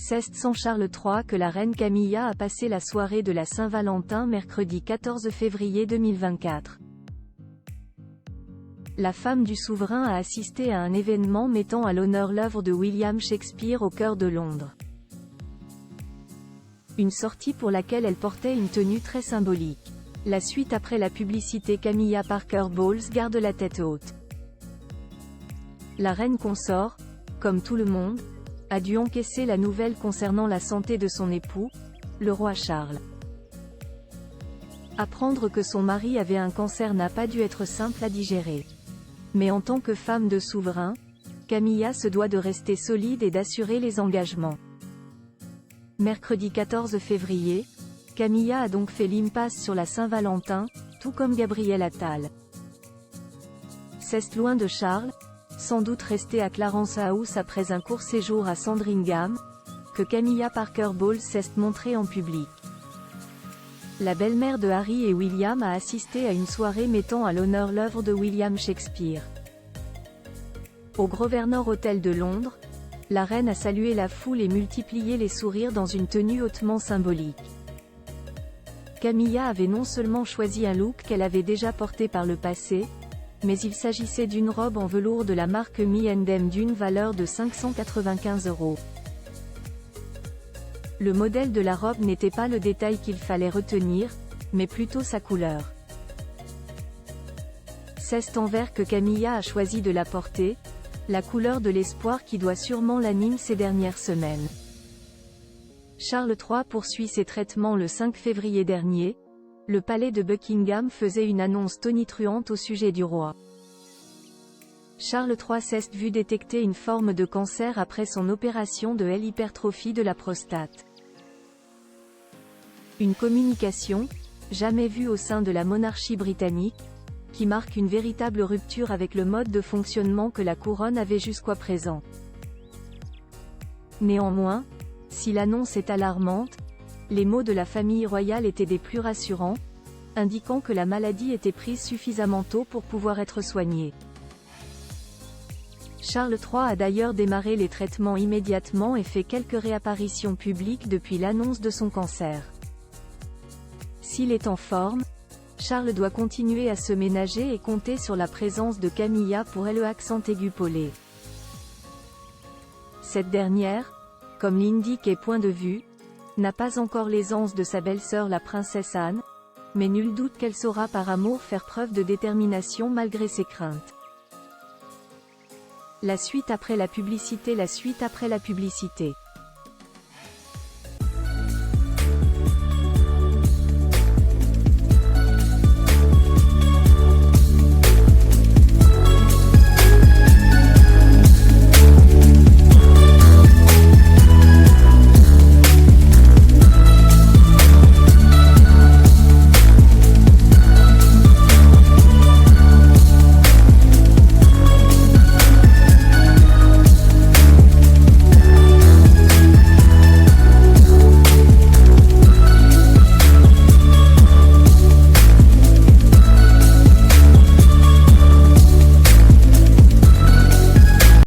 C'est sans Charles III que la reine Camilla a passé la soirée de la Saint-Valentin mercredi 14 février 2024. La femme du souverain a assisté à un événement mettant à l'honneur l'œuvre de William Shakespeare au cœur de Londres. Une sortie pour laquelle elle portait une tenue très symbolique. La suite après la publicité. Camilla Parker Bowles garde la tête haute. La reine consort, comme tout le monde, a dû encaisser la nouvelle concernant la santé de son époux, le roi Charles. Apprendre que son mari avait un cancer n'a pas dû être simple à digérer. Mais en tant que femme de souverain, Camilla se doit de rester solide et d'assurer les engagements. Mercredi 14 février, Camilla a donc fait l'impasse sur la Saint-Valentin, tout comme Gabriel Attal. C'est loin de Charles, sans doute resté à Clarence House après un court séjour à Sandringham, que Camilla Parker Bowles s'est montrée en public. La belle-mère de Harry et William a assisté à une soirée mettant à l'honneur l'œuvre de William Shakespeare. Au Grosvenor Hotel de Londres, la reine a salué la foule et multiplié les sourires dans une tenue hautement symbolique. Camilla avait non seulement choisi un look qu'elle avait déjà porté par le passé, mais il s'agissait d'une robe en velours de la marque Me&M d'une valeur de 595 €. Le modèle de la robe n'était pas le détail qu'il fallait retenir, mais plutôt sa couleur. C'est en vert que Camilla a choisi de la porter, la couleur de l'espoir qui doit sûrement l'animer ces dernières semaines. Charles III poursuit ses traitements. Le 5 février dernier, le palais de Buckingham faisait une annonce tonitruante au sujet du roi. Charles III s'est vu détecter une forme de cancer après son opération de l'hypertrophie de la prostate. Une communication, jamais vue au sein de la monarchie britannique, qui marque une véritable rupture avec le mode de fonctionnement que la couronne avait jusqu'à présent. Néanmoins, si l'annonce est alarmante, les mots de la famille royale étaient des plus rassurants, indiquant que la maladie était prise suffisamment tôt pour pouvoir être soignée. Charles III a d'ailleurs démarré les traitements immédiatement et fait quelques réapparitions publiques depuis l'annonce de son cancer. S'il est en forme, Charles doit continuer à se ménager et compter sur la présence de Camilla pour le accent aigu polé. Cette dernière, comme l'indique et point de vue, n'a pas encore l'aisance de sa belle-sœur la princesse Anne, mais nul doute qu'elle saura par amour faire preuve de détermination malgré ses craintes. La suite après la publicité.